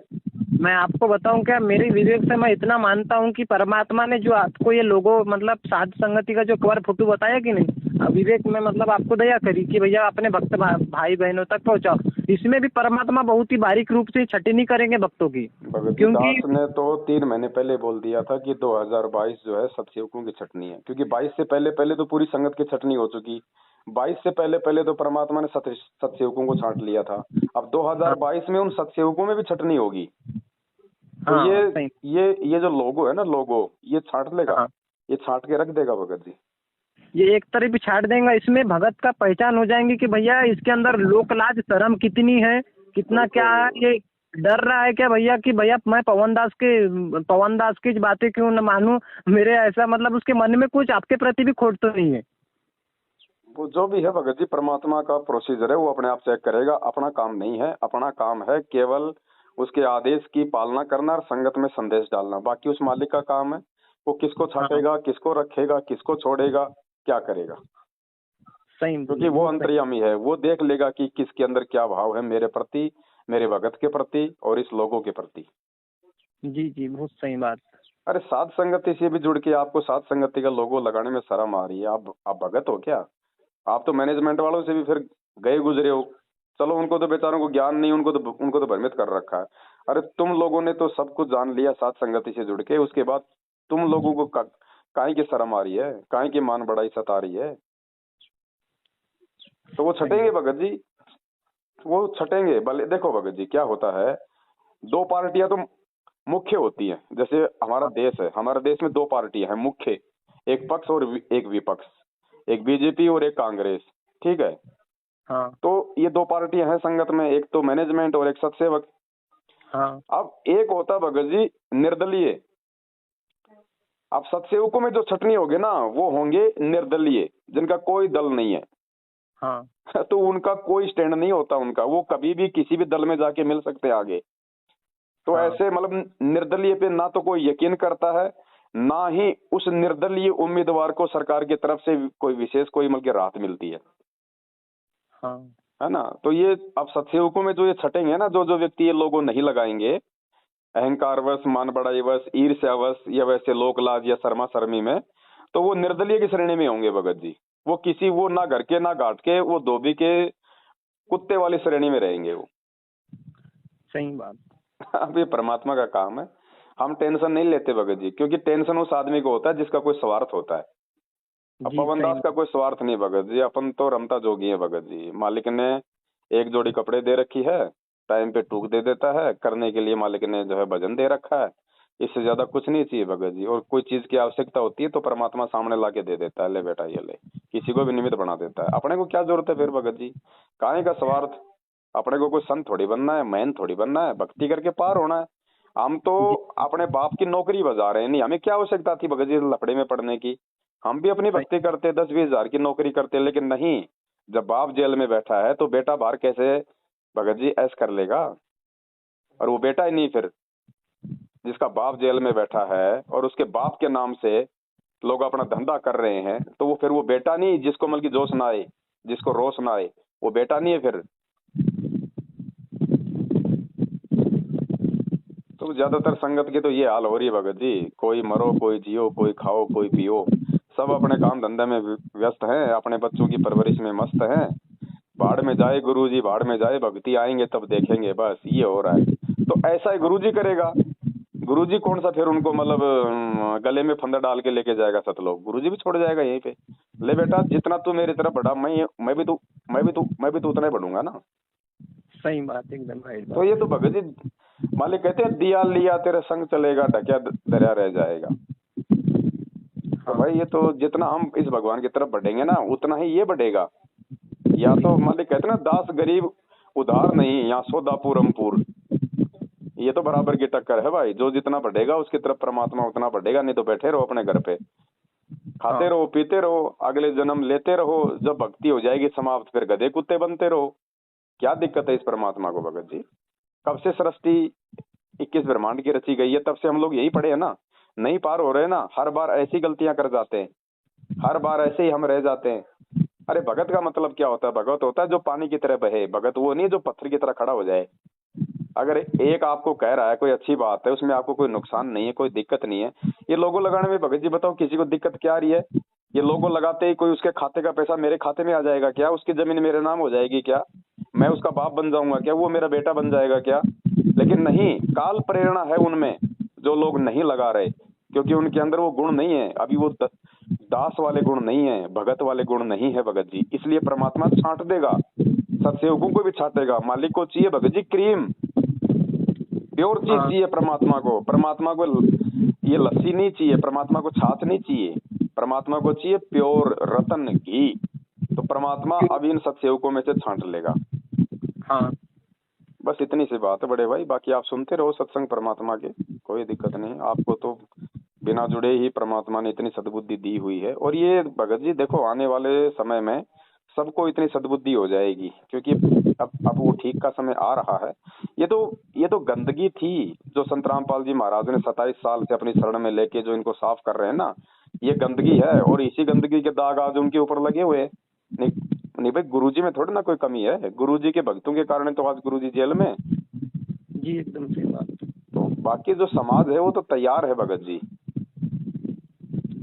मैं आपको बताऊं क्या, मेरे विवेक से मैं इतना मानता हूं कि परमात्मा ने जो आपको ये लोगों मतलब साध संगति का जो कवर फोटो बताया कि नहीं, विवेक में मतलब आपको दया करी कि भैया अपने भक्त भाई बहनों तक पहुंचाओ, इसमें भी परमात्मा बहुत ही बारीक रूप से छटनी करेंगे भक्तों की। क्योंकि दास ने तो 3 महीने पहले बोल दिया था कि 2022 जो है सतसेवकों की छटनी है, क्योंकि 22 से पहले तो पूरी संगत की छटनी हो चुकी, 22 से पहले तो परमात्मा ने सतसेवकों को छांट लिया था। अब 2022 में उन सतसेवकों में भी छटनी होगी। तो ये जो लोगो है ना, लोगो ये छांट लेगा, ये छांट के रख देगा भगत जी, ये एक तरह भी छाट देगा। इसमें भगत का पहचान हो जाएंगी कि भैया इसके अंदर लोक लाज शर्म कितनी है, कितना क्या है। ये डर रहा है क्या भैया कि भैया मैं पवन दास की बातें क्यों न मानूं, मेरे ऐसा मतलब उसके मन में कुछ आपके प्रति भी खोट तो नहीं है। वो जो भी है भगत जी परमात्मा का प्रोसीजर है, वो अपने आप चेक करेगा, अपना काम नहीं है। अपना काम है केवल उसके आदेश की पालना करना और संगत में संदेश डालना, बाकी उस मालिक का काम है। वो किसको छाटेगा, किसको रखेगा, किसको छोड़ेगा, क्या करेगा, क्योंकि वो अंतर्यामी है। वो देख लेगा कि किसके अंदर क्या भाव है मेरे प्रति, मेरे भगत के प्रति और इस लोगों के प्रति। जी जी, बहुत सही बात। अरे साध संगति से भी जुड़ के आपको साध संगति का लोगो लगाने में शर्म आ रही है? आप भगत हो क्या? आप तो मैनेजमेंट वालों से भी फिर गए गुजरे हो। चलो उनको तो बेचारों को ज्ञान नहीं, उनको तो भ्रमित कर रखा है। अरे तुम लोगों ने तो सब कुछ जान लिया साध संगति से जुड़ के, उसके बाद तुम लोगों को काहे की शर्म आ रही है, काहे की मान बड़ाई सता रही है? तो वो छटेंगे भगत जी, वो छटेंगे। भले देखो भगत जी क्या होता है, 2 पार्टियां तो मुख्य होती हैं। जैसे हमारा देश है, हमारे देश में 2 पार्टियां हैं मुख्य, एक पक्ष और एक विपक्ष, एक बीजेपी और एक कांग्रेस, ठीक है। हाँ। तो ये 2 पार्टियां हैं संगत में, एक तो मैनेजमेंट और एक सतसेवक। हाँ। अब एक होता भगत जी निर्दलीय। अब सतसेवकों में जो छटनी होगी ना, वो होंगे निर्दलीय, जिनका कोई दल नहीं है। हाँ। तो उनका कोई स्टैंड नहीं होता उनका, वो कभी भी किसी भी दल में जाके मिल सकते हैं आगे। तो ऐसे मतलब निर्दलीय पे ना तो कोई यकीन करता है, ना ही उस निर्दलीय उम्मीदवार को सरकार की तरफ से कोई विशेष कोई मतलब राहत मिलती है। हाँ। है ना? तो ये अब सतसेवकों में जो ये छटेंगे ना, जो व्यक्ति ये लोगों नहीं लगाएंगे, अहंकारवश, मान बढ़ाईवश, ईर्ष्यावश या वैसे लोकलाज या शर्मा शर्मी में, तो वो निर्दलीय की श्रेणी में होंगे भगत जी। वो ना घर के ना घाट के, वो धोबी के कुत्ते वाली श्रेणी में रहेंगे वो। सही बात। अब ये परमात्मा का काम है, हम टेंशन नहीं लेते भगत जी, क्योंकि टेंशन उस आदमी को होता है जिसका कोई स्वार्थ होता है। अब पवन दास का कोई स्वार्थ नहीं भगत जी, अपन तो रमता जोगी है भगत जी। मालिक ने एक जोड़ी कपड़े दे रखी है, टाइम पे टूक दे देता है, करने के लिए मालिक ने जो है भजन दे रखा है, इससे ज्यादा कुछ नहीं चाहिए भगत जी। और कोई चीज की आवश्यकता होती है तो परमात्मा सामने ला के दे देता है, ले बेटा ये ले, किसी को भी निमित्त बना देता है। अपने को क्या जरूरत है फिर भगत जी, काहे का स्वार्थ? अपने को कोई संत थोड़ी बनना है, मैन थोड़ी बनना है, भक्ति करके पार होना है। हम तो अपने बाप की नौकरी बजा रहे हैं, नहीं हमें क्या आवश्यकता थी भगत जी लफड़े में पड़ने की? हम भी अपनी भक्ति करते, 10-20 हजार की नौकरी करते, लेकिन नहीं, जब बाप जेल में बैठा है तो बेटा बाहर कैसे भगत जी ऐश कर लेगा? और वो बेटा ही नहीं, फिर जिसका बाप जेल में बैठा है और उसके बाप के नाम से लोग अपना धंधा कर रहे हैं, तो वो फिर वो बेटा नहीं जिसको मतलब की जोश ना आए, जिसको रोश ना आए, वो बेटा नहीं है फिर। तो ज्यादातर संगत की तो ये हाल हो रही है भगत जी, कोई मरो कोई जियो, कोई खाओ कोई पियो, सब अपने काम धंधे में व्यस्त हैं, अपने बच्चों की परवरिश में मस्त हैं। भाड़ में जाए गुरुजी, भाड़ में जाए भक्ति, आएंगे तब देखेंगे, बस ये हो रहा है। तो ऐसा ही गुरुजी करेगा। गुरुजी कौन सा फिर उनको मतलब गले में फंदा डाल के लेके जाएगा सतलोक, गुरुजी भी छोड़ जाएगा यहीं पे। ले बेटा जितना तू मेरी तरफ बढ़ा, मैं भी तो उतना ही बढ़ूंगा ना। सही बात, एकदम राइट तो ये तो भगत जी मालिक कहते हैं, दिया लिया तेरे संग चलेगा, ढकिया दरिया रह जाएगा। तो भाई ये तो जितना हम इस भगवान की तरफ बढ़ेंगे ना, उतना ही ये बढ़ेगा। या तो मालिक कहते हैं ना, दास गरीब उधार नहीं, यहाँ सौदा पूरमपुर, ये तो बराबर की टक्कर है भाई। जो जितना बढ़ेगा उसकी तरफ परमात्मा उतना बढ़ेगा, नहीं तो बैठे रहो अपने घर पे, खाते रहो पीते रहो, अगले जन्म लेते रहो, जब भक्ति हो जाएगी समाप्त फिर गधे कुत्ते बनते रहो। क्या दिक्कत है इस परमात्मा को भगत जी? कब से सृष्टि 21 ब्रह्मांड की रची गई है, तब से हम लोग यही पढ़े हैं ना, नहीं पार हो रहे ना, हर बार ऐसी गलतियां कर जाते हैं, हर बार ऐसे ही हम रह जाते हैं। अरे भगत का मतलब क्या होता है? भगत होता है जो पानी की तरह बहे, भगत वो नहीं जो पत्थर की तरह खड़ा हो जाए। अगर एक आपको कह रहा है कोई अच्छी बात है, उसमें आपको कोई नुकसान नहीं है, कोई दिक्कत नहीं है, ये लोगो लगाने में भगत जी बताओ किसी को दिक्कत क्या आ रही है? ये लोगो लगाते ही कोई उसके खाते का पैसा मेरे खाते में आ जाएगा क्या? उसकी जमीन मेरे नाम हो जाएगी क्या? मैं उसका बाप बन जाऊंगा क्या? वो मेरा बेटा बन जाएगा क्या? लेकिन नहीं, काल प्रेरणा है उनमें जो लोग नहीं लगा रहे, क्योंकि उनके अंदर वो गुण नहीं है अभी, वो दास वाले गुण नहीं है, भगत वाले गुण नहीं है भगत जी। इसलिए परमात्मा छांट देगा, सत्सेवकों को भी छाटेगा। मालिक को चाहिए भगत जी क्रीम, प्योर चीज चाहिए परमात्मा को। परमात्मा को ये लस्सी नहीं चाहिए, परमात्मा को छाछ नहीं चाहिए, परमात्मा को चाहिए प्योर रतन घी। तो परमात्मा अब इन सत्सेवकों में से छांट लेगा। हाँ बस इतनी सी बात है बड़े भाई, बाकी आप सुनते रहो सत्संग परमात्मा के, कोई दिक्कत नहीं। आपको तो बिना जुड़े ही परमात्मा ने इतनी सद्बुद्धि दी हुई है। और ये भगत जी देखो, आने वाले समय में सबको इतनी सद्बुद्धि हो जाएगी, क्योंकि अब वो ठीक का समय आ रहा है। ये तो गंदगी थी जो संत रामपाल जी महाराज ने 27 साल से अपनी शरण में लेके जो इनको साफ कर रहे हैं ना, ये गंदगी है। और इसी गंदगी के दाग आज उनके ऊपर लगे हुए हैं। नहीं भाई, गुरुजी में थोड़ी ना कोई कमी है, गुरुजी के भक्तों के कारण तो आज गुरुजी जेल में। जी एकदम सही बात। तो बाकी जो समाज है वो तो तैयार है भगत जी,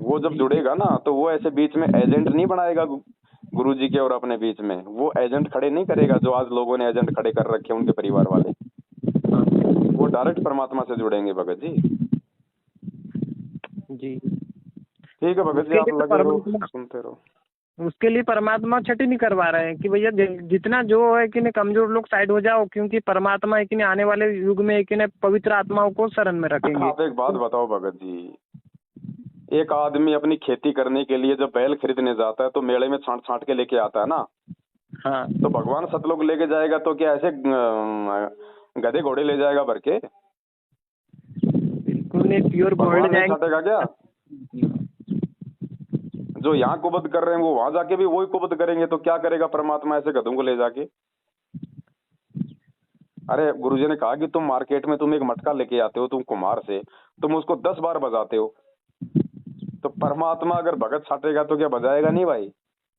वो जब जुड़ेगा ना तो वो ऐसे बीच में एजेंट नहीं बनाएगा गुरुजी के और अपने बीच में, वो एजेंट खड़े नहीं करेगा जो आज लोगों ने एजेंट खड़े कर रखे उनके परिवार वाले। वो डायरेक्ट परमात्मा से जुड़ेंगे भगत जी। जी ठीक है भगत जी, आप लगे रहो सुनते रहो। उसके लिए परमात्मा छठी नहीं करवा रहे हैं कि भैया जितना जो है कि नहीं कमजोर लोग साइड हो जाओ, क्योंकि परमात्मा है कि नहीं आने वाले युग में है कि नहीं पवित्र आत्माओं को शरण में रखेंगे। आप एक बात बताओ भगत जी, एक आदमी अपनी खेती करने के लिए जब बैल खरीदने जाता है तो मेले में छांट छांट के लेके आता है ना। हाँ तो भगवान सतलोक लेके जाएगा तो क्या ऐसे गधे घोड़े ले जाएगा भर के? बिल्कुल नहीं, प्योर गोल्ड छाटेगा क्या? जो यहाँ कुबद कर रहे हैं वो वहां जाके भी वही कुबद करेंगे, तो क्या करेगा परमात्मा ऐसे गधों को ले जाके? अरे गुरुजी ने कहा कि तुम मार्केट में तुम एक मटका लेके आते हो, तुम कुम्हार से, तुम उसको 10 बार बजाते हो, तो परमात्मा अगर भगत छाटेगा तो क्या बजाएगा नहीं भाई?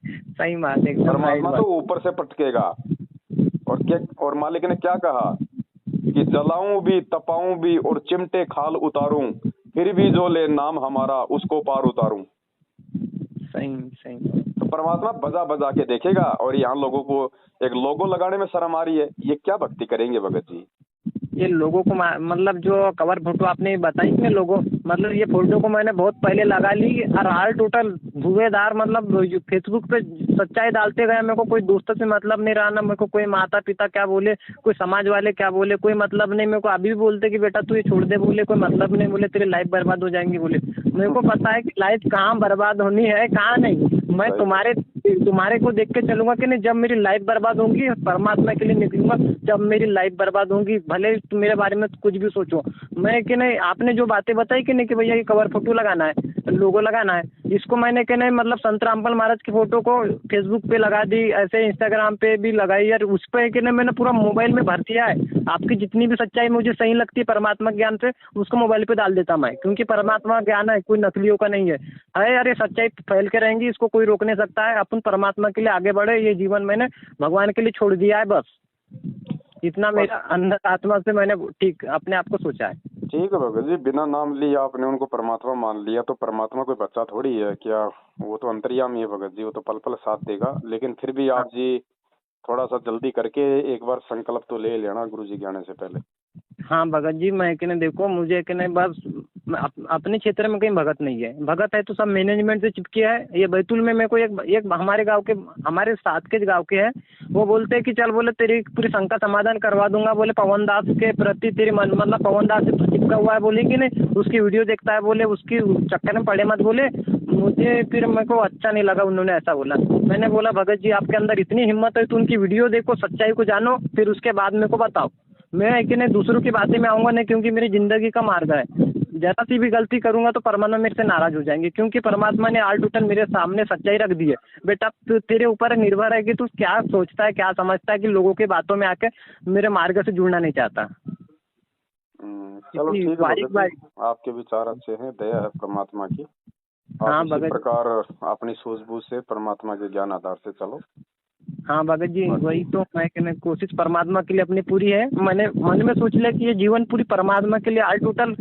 सही बात है। परमात्मा तो ऊपर से पटकेगा। और मालिक ने क्या कहा कि जलाऊं भी तपाऊं भी और चिमटे खाल उतारूं, फिर भी जो ले नाम हमारा उसको पार उतारूं। सही। तो परमात्मा बजा बजा के देखेगा। और यहाँ लोगों को एक लोगो लगाने में शर्म आ रही है, ये क्या भक्ति करेंगे भगत जी? ये लोगों को मतलब जो कवर फोटो आपने बताई ना लोगो, मतलब ये फोटो को मैंने बहुत पहले लगा ली और हाल टोटल धुएंधार, मतलब फेसबुक पे सच्चाई डालते गए। मेरे को कोई दोस्तों से मतलब नहीं रहा ना, मेरे को कोई माता पिता क्या बोले, कोई समाज वाले क्या बोले, कोई मतलब नहीं। मेरे को अभी भी बोलते कि बेटा तू ये छोड़ दे, बोले कोई मतलब नहीं, बोले तेरी लाइफ बर्बाद हो जाएंगी। बोले मेरे को पता है कि लाइफ कहाँ बर्बाद होनी है कहाँ नहीं। मैं तुम्हारे को देख के चलूंगा कि नहीं, जब मेरी लाइफ बर्बाद होगी परमात्मा के लिए निकलूंगा। जब मेरी लाइफ बर्बाद होगी भले मेरे बारे में कुछ भी सोचो, मैं कि नहीं आपने जो बातें बताई कि नहीं कि भैया ये कवर फोटो लगाना है, लोगो लगाना है, इसको मैंने कि नहीं मतलब संत रामपाल महाराज की फोटो को फेसबुक पे लगा दी, ऐसे इंस्टाग्राम पे भी लगाई यार, उस पर कि नहीं मैंने पूरा मोबाइल में भर दिया है। आपकी जितनी भी सच्चाई मुझे सही लगती है परमात्मा ज्ञान से, उसको मोबाइल पे डाल देता मैं, क्योंकि परमात्मा ज्ञान है, कोई नकलियों का नहीं है। अरे अरे सच्चाई फैल के रहेंगी, इसको कोई रोक नहीं सकता है। अपन परमात्मा के लिए आगे बढ़े, ये जीवन मैंने भगवान के लिए छोड़ दिया है, बस इतना मेरा अंदर आत्मा से मैंने ठीक अपने आप को सोचा है। ठीक है भगत जी, बिना नाम लिए आपने उनको परमात्मा मान लिया, तो परमात्मा कोई बच्चा थोड़ी है क्या? वो तो अंतर्यामी है भगत जी, वो तो पल पल साथ देगा। लेकिन फिर भी आप जी थोड़ा सा जल्दी करके एक बार संकल्प तो ले लेना गुरु जी के आने से पहले। हाँ भगत जी, मैं कि नहीं देखो, मुझे कि नहीं बस अपने क्षेत्र में कहीं भगत नहीं है। भगत है तो सब मैनेजमेंट से चिपके है। ये बैतूल में मेरे को एक हमारे गांव के, हमारे साथ के गांव के हैं, वो बोलते हैं कि चल बोले तेरी पूरी शंका समाधान करवा दूंगा, बोले पवन दास के प्रति तेरी मन मतलब पवन दास से चिपका हुआ है, बोले कि नहीं उसकी वीडियो देखता है, बोले उसकी चक्कर में पड़े मत, बोले मुझे फिर मेरे को अच्छा नहीं लगा, उन्होंने ऐसा बोला। मैंने बोला भगत जी आपके अंदर इतनी हिम्मत है तो उनकी वीडियो देखो, सच्चाई को जानो, फिर उसके बाद मेरे को बताओ। मैं कि नहीं दूसरों की बातें में आऊँगा नहीं, क्योंकि मेरी ज़िंदगी का मार्ग है। जरा सी भी गलती करूँगा तो परमात्मा मेरे से नाराज़ हो जाएंगे, क्योंकि परमात्मा ने आल टोटल मेरे सामने सच्चाई रख दी है। बेटा तेरे ऊपर निर्भर है कि तू क्या सोचता है, क्या समझता है, कि लोगों की बातों में आके मेरे मार्ग से जुड़ना नहीं चाहता। चलो ठीक है भगत जी, आपके विचार अच्छे हैं, दया है परमात्मा की। हाँ इसी भगत प्रकार अपनी सूझबूझ से परमात्मा के ज्ञान आधार से चलो। हाँ भगत जी, वही तो मैं कहने कोशिश परमात्मा के लिए अपनी पूरी है। मैंने मन में सोच लिया कि ये जीवन पूरी परमात्मा के लिए आल टोटल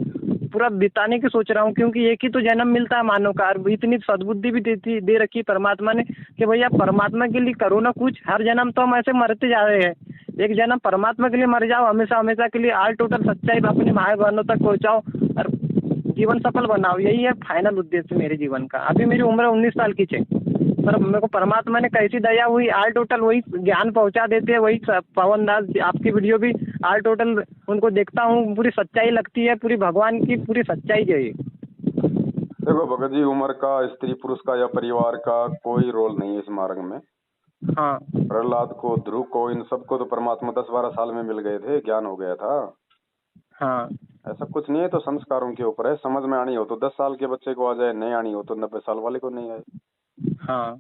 पूरा बिताने की सोच रहा हूँ, क्योंकि एक ही तो जन्म मिलता है मानव का, और इतनी सद्बुद्धि भी दे रखी है परमात्मा ने कि भैया परमात्मा के लिए करो ना कुछ। हर जन्म तो हम ऐसे मरते जा रहे हैं, एक जन्म परमात्मा के लिए मर जाओ, हमेशा हमेशा के लिए आल टोटल सच्चाई अपने भाई बहनों तक पहुँचाओ और जीवन सफल बनाओ। यही है फाइनल उद्देश्य मेरे जीवन का। अभी मेरी उम्र 19 साल की है, पर मेरे को परमात्मा ने कैसी दया हुई, आल टोटल वही ज्ञान पहुंचा देते हैं। वही पवन दास आपकी वीडियो भी आल टोटल उनको देखता हूँ, पूरी सच्चाई लगती है, पूरी भगवान की पूरी सच्चाई है ये। देखो भगत जी, उम्र का, स्त्री पुरुष का या परिवार का कोई रोल नहीं है इस मार्ग में। हाँ प्रहलाद को, ध्रुव को, इन सबको तो परमात्मा 10-12 साल में मिल गए थे, ज्ञान हो गया था। हाँ ऐसा कुछ नहीं है, तो संस्कारों के ऊपर है। समझ में आनी हो तो 10 साल के बच्चे को आ जाए, नहीं आनी हो तो 90 साल वाले को नहीं आए। हाँ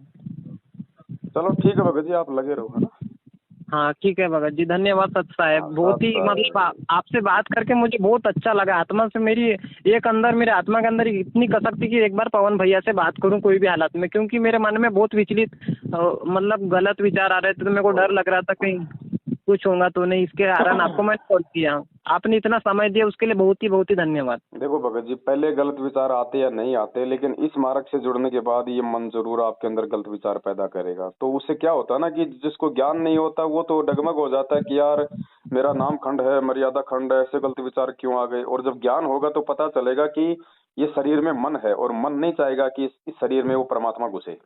चलो ठीक है भगत जी, आप लगे रहो, है ना। हाँ ठीक है भगत जी, धन्यवाद सत साहब। बहुत ही मतलब आपसे बात करके मुझे बहुत अच्छा लगा। आत्मा से मेरी एक अंदर, मेरे आत्मा के अंदर इतनी कसक थी कि एक बार पवन भैया से बात करूं कोई भी हालत में, क्योंकि मेरे मन में बहुत विचलित मतलब गलत विचार आ रहे थे, तो मेरे को डर लग रहा था कहीं कुछ होगा तो नहीं। इसके कारण आपको मैंने कॉल किया। आपने इतना समय दिया उसके लिए बहुत ही धन्यवाद। देखो भगत जी, पहले गलत विचार आते या नहीं आते, लेकिन इस मार्ग से जुड़ने के बाद ये मन जरूर आपके अंदर गलत विचार पैदा करेगा। तो उससे क्या होता है ना, कि जिसको ज्ञान नहीं होता वो तो डगमग हो जाता है कि यार मेरा नाम खंड है, मर्यादा खंड है, ऐसे गलत विचार क्यों आ गए। और जब ज्ञान होगा तो पता चलेगा कि ये शरीर में मन है, और मन नहीं चाहेगा कि इस शरीर में वो परमात्मा घुसे,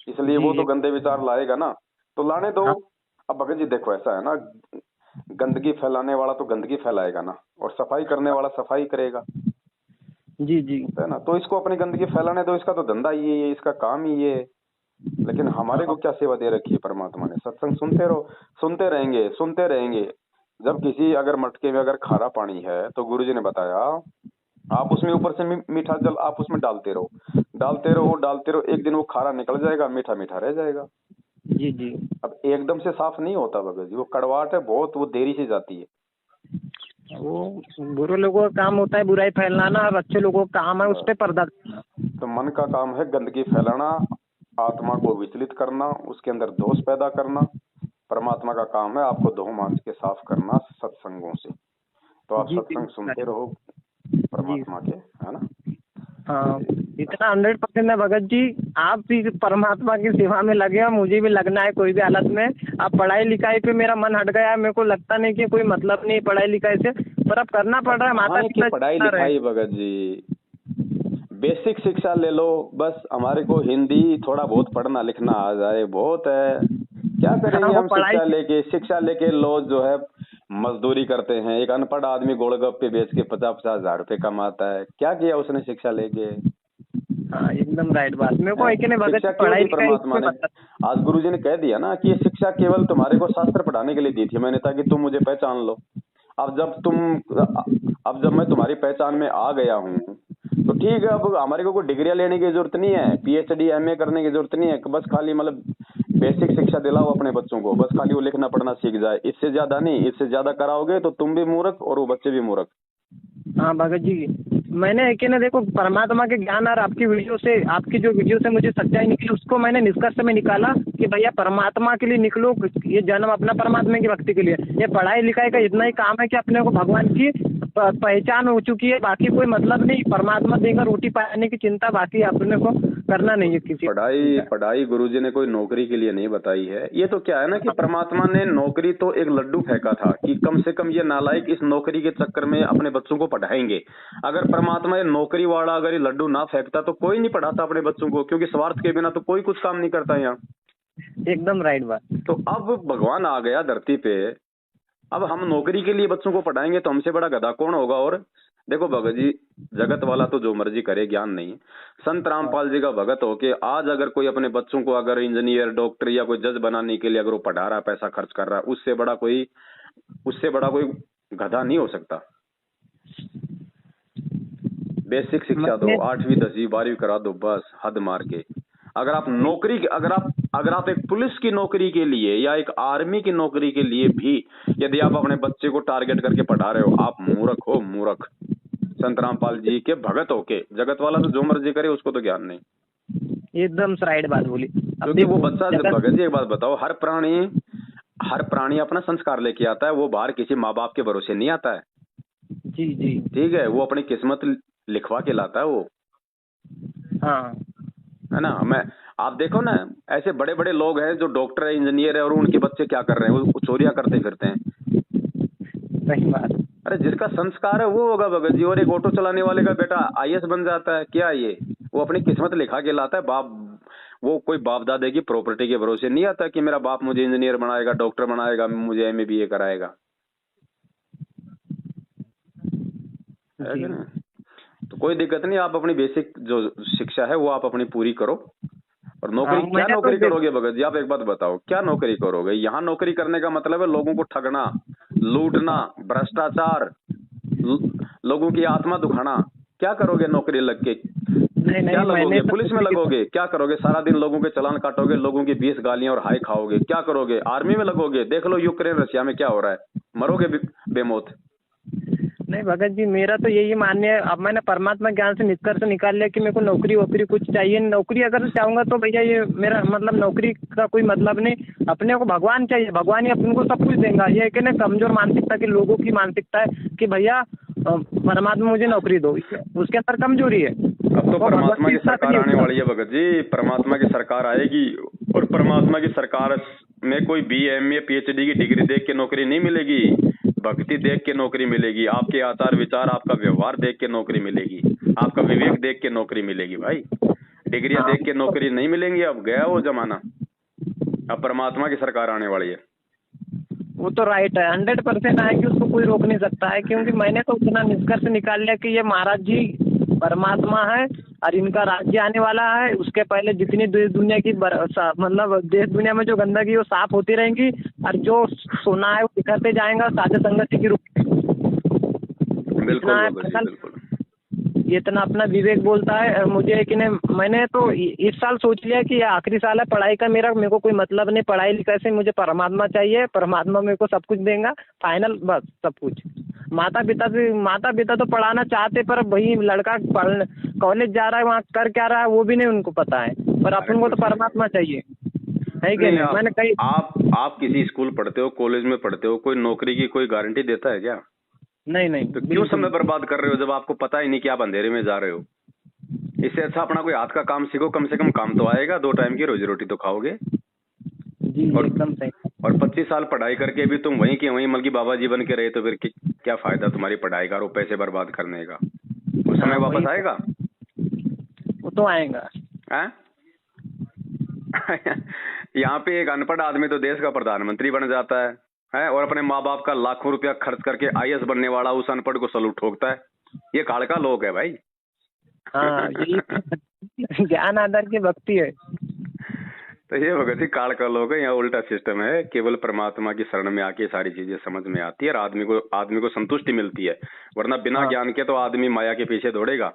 इसलिए वो तो गंदे विचार लाएगा ना। तो लाने दो। अब भगत जी देखो, ऐसा है ना, गंदगी फैलाने वाला तो गंदगी फैलाएगा ना, और सफाई करने वाला सफाई करेगा, जी जी है ना। तो इसको अपनी गंदगी फैलाने दो, इसका तो धंधा ये है, इसका काम ही ये है। लेकिन हमारे को क्या सेवा दे रखी है परमात्मा ने? सत्संग सुनते रहो, सुनते रहेंगे, सुनते रहेंगे। जब किसी अगर मटके में अगर खारा पानी है तो गुरुजी ने बताया आप उसमें ऊपर से मीठा जल आप उसमें डालते रहो, डालते रहो, डालते रहो, एक दिन वो खारा निकल जाएगा, मीठा मीठा रह जाएगा। जी जी। अब एकदम से साफ नहीं होता भगत जी, वो कड़वाहट है बहुत, वो देरी से जाती है। वो बुरे लोगों का काम होता है बुराई फैलाना, और अच्छे लोगों का काम है उस पर पर्दा। तो मन का काम है गंदगी फैलाना, आत्मा को विचलित करना, उसके अंदर दोष पैदा करना। परमात्मा का काम है आपको दोह मांझ के साफ करना सत्संगों से। तो आप सत्संग सुनते रहो परमात्मा के, है ना। हाँ इतना 100% है भगत जी। आप भी परमात्मा की सेवा में लगे हो, मुझे भी लगना है कोई भी हालत में। अब पढ़ाई लिखाई पे मेरा मन हट गया है, मेरे को लगता नहीं कि कोई मतलब नहीं पढ़ाई लिखाई से, पर अब करना पड़ रहा है। माता पिता पढ़ाई लिखाई भगत जी बेसिक शिक्षा ले लो बस। हमारे को हिंदी थोड़ा बहुत पढ़ना लिखना आ जाए बहुत है। क्या करेंगे हम शिक्षा लेके लोग जो है मजदूरी करते हैं। एक अनपढ़ आदमी गोलगप्पे बेच के 50-50 हजार रुपए कमाता है, क्या किया उसने शिक्षा लेके? हाँ एकदम राइट बात। मेरे को एक ने भगत पढ़ाई परमात्मा ने आज गुरुजी ने कह दिया ना कि ये शिक्षा केवल तुम्हारे को शास्त्र पढ़ाने के लिए दी थी मैंने, ताकि तुम मुझे पहचान लो। अब जब मैं तुम्हारी पहचान में आ गया हूँ तो ठीक है, अब हमारे को कोई डिग्रियां लेने की जरूरत नहीं है, पीएचडी एमए करने की जरूरत नहीं है, बस खाली मतलब बेसिक शिक्षा दिलाओ अपने बच्चों को, बस खाली वो लिखना पढ़ना सीख जाए, इससे ज्यादा नहीं। इससे ज्यादा कराओगे तो तुम भी मूर्ख और वो बच्चे भी मूर्ख। हाँ भगत जी, मैंने है कि ना देखो, परमात्मा के ज्ञान और आपकी वीडियो से, आपकी जो वीडियो से मुझे सच्चाई निकली, उसको मैंने निष्कर्ष में निकाला कि भैया परमात्मा के लिए निकलो, ये जन्म अपना परमात्मा की भक्ति के लिए। ये पढ़ाई लिखाई का इतना ही काम है कि अपने को भगवान की पहचान हो चुकी है, बाकी कोई मतलब नहीं। परमात्मा देकर रोटी पाने की चिंता बाकी अपने को करना नहीं है किसी। पढ़ाई गुरुजी ने कोई नौकरी के लिए नहीं बताई है। ये तो क्या है ना कि परमात्मा ने नौकरी तो एक लड्डू फेंका था कि कम से कम ये नालायक इस नौकरी के चक्कर में अपने बच्चों को पढ़ाएंगे। अगर परमात्मा ये नौकरी वाला अगर ये लड्डू ना फेंकता तो कोई नहीं पढ़ाता अपने बच्चों को, क्योंकि स्वार्थ के बिना तो कोई कुछ काम नहीं करता यहाँ। एकदम राइट बात। तो अब भगवान आ गया धरती पे, अब हम नौकरी के लिए बच्चों को पढ़ाएंगे तो हमसे बड़ा गधा कौन होगा। और देखो भगत जी, जगत वाला तो जो मर्जी करे, ज्ञान नहीं। संत रामपाल जी का भगत होके आज अगर कोई अपने बच्चों को अगर इंजीनियर, डॉक्टर या कोई जज बनाने के लिए अगर वो पढ़ा रहा है, पैसा खर्च कर रहा है, उससे बड़ा कोई गधा नहीं हो सकता। बेसिक शिक्षा दो, 8वीं 10वीं 12वीं करा दो, बस हद मार के। अगर आप एक पुलिस की नौकरी के लिए या एक आर्मी की नौकरी के लिए भी यदि आप अपने बच्चे को टारगेट करके पढ़ा रहे हो, आप मूर्ख हो, मूर्ख। संत रामपाल जी के भगत होके, जगत वाला तो जो मर्जी करे, उसको तो ज्ञान नहीं। एकदम राइट बात बोली। क्योंकि वो बच्चा, भगत जी एक बात बताओ, हर प्राणी अपना संस्कार लेके आता है, वो बाहर किसी माँ बाप के भरोसे नहीं आता है। जी जी ठीक है, वो अपनी किस्मत लिखवा के लाता है वो। हाँ है ना। आप देखो ना, ऐसे बड़े बड़े लोग हैं जो डॉक्टर है, इंजीनियर है, और उनके बच्चे क्या कर रहे हैं, वो चोरियां करते फिरते हैं। सही बात। अरे जिसका संस्कार है वो होगा भगत जी। और एक ऑटो चलाने वाले का बेटा आईएएस बन जाता है, क्या ये वो अपनी किस्मत लिखा के लाता है। वो कोई बाप दादे की प्रॉपर्टी के भरोसे नहीं आता कि मेरा बाप मुझे इंजीनियर बनाएगा, डॉक्टर बनाएगा, मुझे एमए बीए कराएगा। तो कोई दिक्कत नहीं, आप अपनी बेसिक जो शिक्षा है वो आप अपनी पूरी करो। और नौकरी क्या नौकरी करोगे भगत जी, आप एक बात बताओ, क्या नौकरी करोगे। यहाँ नौकरी करने का मतलब है लोगों को ठगना, लूटना, भ्रष्टाचार, लोगों की आत्मा दुखाना। क्या करोगे नौकरी लग के? क्या लगोगे? पुलिस में लगोगे? क्या करोगे? सारा दिन लोगों के चालान काटोगे, लोगों की 20 गालियां और हाय खाओगे। क्या करोगे? आर्मी में लगोगे? देख लो यूक्रेन रशिया में क्या हो रहा है, मरोगे बेमौत। नहीं भगत जी, मेरा तो यही मान्य है। अब मैंने परमात्मा ज्ञान से निष्कर्ष निकाल लिया कि मेरे को नौकरी वोकरी कुछ चाहिए। नौकरी अगर चाहूंगा तो भैया ये मेरा मतलब नौकरी का कोई मतलब नहीं। अपने को भगवान चाहिए, भगवान ही अपने को सब कुछ देगा। ये है कि ना कमजोर मानसिकता के लोगों की मानसिकता है कि भैया परमात्मा मुझे नौकरी दो, उसके अंदर कमजोरी है। अब तो परमात्मा की सरकार आने वाली है भगत जी, परमात्मा की सरकार आएगी। और परमात्मा की सरकार में कोई BA MA PhD की डिग्री देख के नौकरी नहीं मिलेगी, भक्ति देख के नौकरी मिलेगी। आपके आचार विचार, आपका व्यवहार देख के नौकरी मिलेगी, आपका विवेक देख के नौकरी मिलेगी भाई। डिग्रियां देख के नौकरी नहीं मिलेंगी। अब गया वो जमाना, अब परमात्मा की सरकार आने वाली है। वो तो राइट है, 100% आएगी, उसको कोई रोक नहीं सकता है। क्योंकि मैंने तो उतना निष्कर्ष निकाल लिया कि ये महाराज जी परमात्मा है और इनका राज्य आने वाला है। उसके पहले जितनी दुनिया की मतलब देश दुनिया में जो गंदगी वो साफ होती रहेंगी, और जो सोना है वो बिखरते जाएगा साझा संगति की रूप में। बिल्कुल। ये इतना अपना विवेक बोलता है मुझे कि नहीं। मैंने तो इस साल सोच लिया कि ये आखिरी साल है पढ़ाई का मेरे को कोई मतलब नहीं पढ़ाई लिखाई से, मुझे परमात्मा चाहिए। परमात्मा मेरे को सब कुछ देगा, फाइनल, बस सब कुछ। माता पिता तो पढ़ाना चाहते, पर वही लड़का कॉलेज जा रहा है, वहाँ कर क्या रहा है वो भी नहीं उनको पता है। पर अपन को तो परमात्मा चाहिए, है कि नहीं? मैंने कही आप किसी स्कूल पढ़ते हो, कॉलेज में पढ़ते हो, कोई नौकरी की कोई गारंटी देता है क्या? नहीं। तो क्यों समय बर्बाद कर रहे हो जब आपको पता ही नहीं कि आप अंधेरे में जा रहे हो? इससे अच्छा अपना कोई हाथ का काम सीखो, कम से कम काम तो आएगा, 2 टाइम की रोजी रोटी तो खाओगे। जी एकदम सही। और 25 साल पढ़ाई करके भी तुम वहीं के वहीं मलकी बाबा जी बन के रहे, तो फिर क्या फायदा तुम्हारी पढ़ाई का और पैसे बर्बाद करने का? उस समय वापस आएगा? वो तो आएगा। यहाँ पे एक अनपढ़ आदमी तो देश का प्रधानमंत्री बन जाता है, और अपने माँ बाप का लाखों रुपया खर्च करके IAS बनने वाला उस अनपढ़ को सलूट ठोकता है। ये काल का लोग है भाई। हाँ, यही ज्ञान आधार की भक्ति है। तो ये भगत जी काल का लोग है, यहाँ उल्टा सिस्टम है। केवल परमात्मा की शरण में आके सारी चीजें समझ में आती है और आदमी को संतुष्टि मिलती है। वरना बिना ज्ञान के तो आदमी माया के पीछे दौड़ेगा।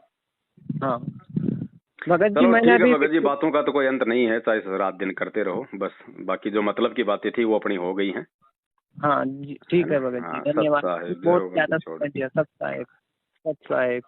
भगत जी चलो मैंने ठीक है अभी भगत जी, बातों का तो कोई अंत नहीं है, चाहे रात दिन करते रहो, बस बाकी जो मतलब की बातें थी वो अपनी हो गई हैं। हाँ जी, ठीक है है ना? भगत जी, हाँ, सत धन्यवाद। साहेब, जय बहुत हो ज़्यादा बंदी छोड़। समय दिया, सत साहेब, सत साहेब।